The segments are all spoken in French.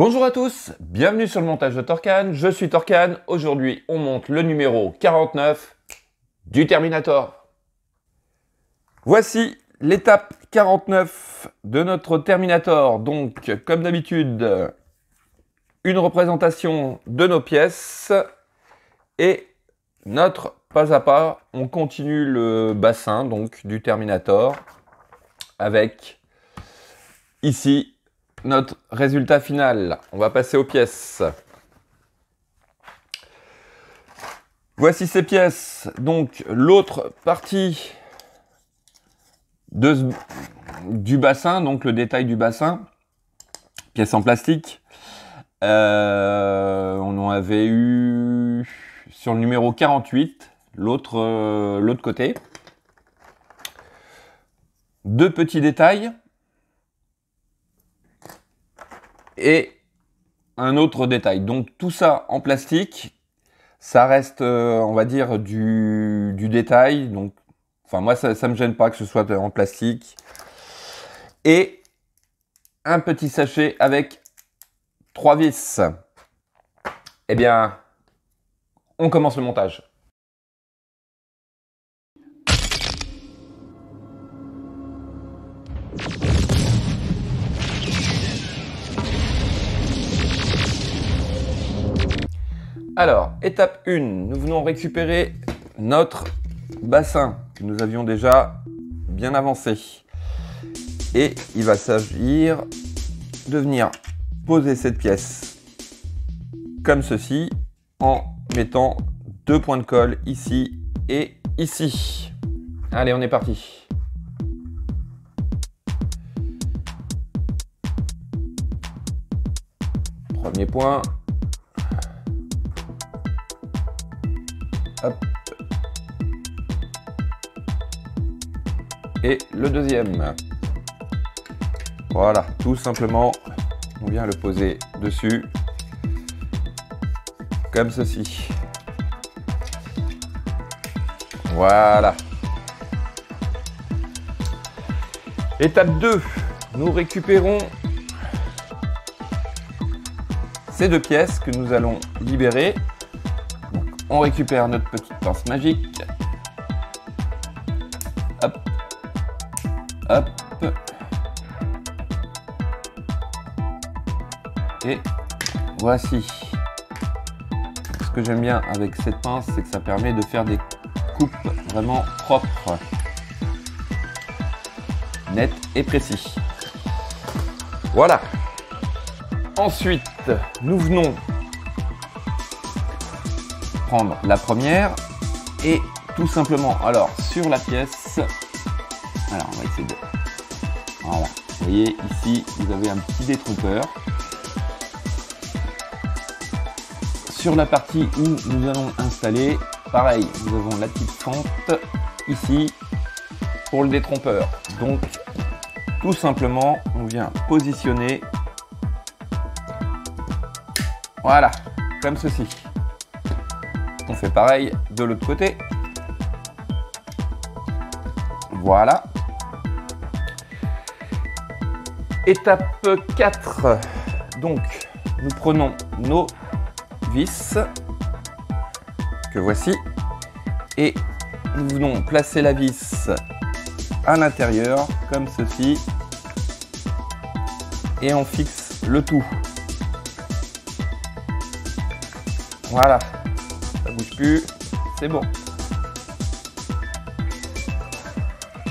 Bonjour à tous, bienvenue sur le montage de Torcan, je suis Torcan. Aujourd'hui on monte le numéro 49 du Terminator. Voici l'étape 49 de notre Terminator. Donc comme d'habitude, une représentation de nos pièces et notre pas à pas. On continue le bassin donc du Terminator avec ici notre résultat final. On va passer aux pièces. Voici ces pièces. Donc l'autre partie du bassin, donc le détail du bassin, pièces en plastique. On en avait eu sur le numéro 48, l'autre côté. Deux petits détails. Et un autre détail. Donc tout ça en plastique, ça reste, on va dire, du détail. Donc, enfin moi, ça me gêne pas que ce soit en plastique. Et un petit sachet avec 3 vis. Eh bien, on commence le montage. Alors, étape 1, nous venons récupérer notre bassin que nous avions déjà bien avancé. Et il va s'agir de venir poser cette pièce comme ceci en mettant 2 points de colle ici et ici. Allez, on est parti. Premier point. Hop. Et le deuxième. Voilà, tout simplement, on vient le poser dessus, comme ceci. Voilà. Étape 2, nous récupérons ces deux pièces que nous allons libérer. On récupère notre petite pince magique. Hop. Hop. Et voici. Ce que j'aime bien avec cette pince, c'est que ça permet de faire des coupes vraiment propres, nettes et précis. Voilà. Ensuite, nous venons prendre la première et tout simplement, alors sur la pièce, alors on va essayer de, voilà, vous voyez ici vous avez un petit détrompeur sur la partie où nous allons installer. Pareil, nous avons la petite fente ici pour le détrompeur. Donc tout simplement on vient positionner, voilà, comme ceci. On fait pareil de l'autre côté. Voilà. Étape 4. Donc, nous prenons nos vis que voici et nous venons placer la vis à l'intérieur comme ceci et on fixe le tout. Voilà. Ça bouge plus, c'est bon.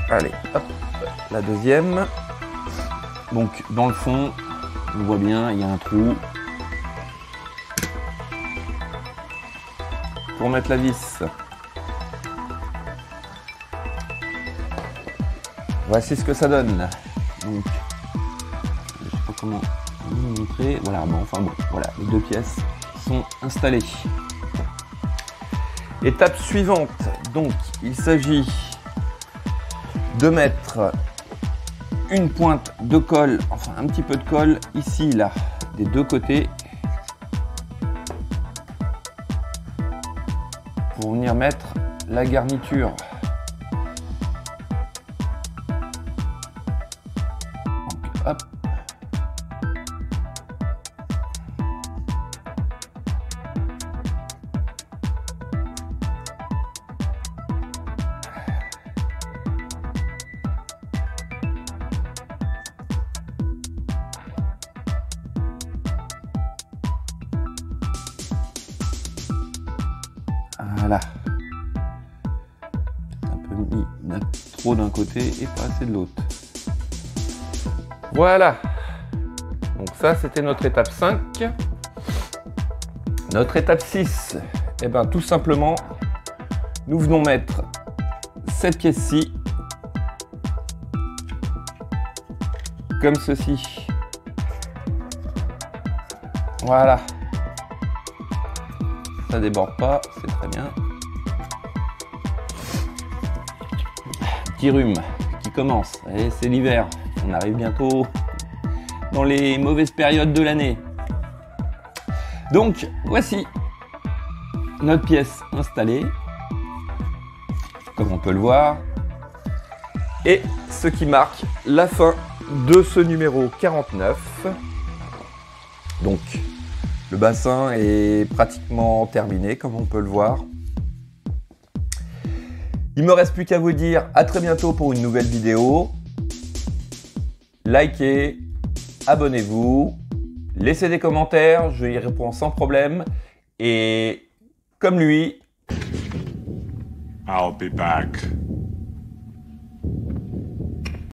Allez, hop, la deuxième. Donc dans le fond, on voit bien, il y a un trou. Pour mettre la vis. Voici ce que ça donne. Donc, je sais pas comment vous montrer. Voilà, bon, enfin bon, voilà, les deux pièces sont installées. Étape suivante, donc il s'agit de mettre une pointe de colle, enfin un petit peu de colle ici, là, des deux côtés, pour venir mettre la garniture. Donc, hop. Voilà. Un peu mis trop d'un côté et pas assez de l'autre. Voilà. Donc ça, c'était notre étape 5. Notre étape 6, eh ben, tout simplement, nous venons mettre cette pièce-ci comme ceci. Voilà. Ça déborde pas, c'est très bien. Petit rhume qui commence. Et c'est l'hiver. On arrive bientôt dans les mauvaises périodes de l'année. Donc, voici notre pièce installée, comme on peut le voir, et ce qui marque la fin de ce numéro 49. Donc, le bassin est pratiquement terminé, comme on peut le voir. Il me reste plus qu'à vous dire à très bientôt pour une nouvelle vidéo. Likez, abonnez-vous, laissez des commentaires, je y réponds sans problème. Et comme lui, I'll be back.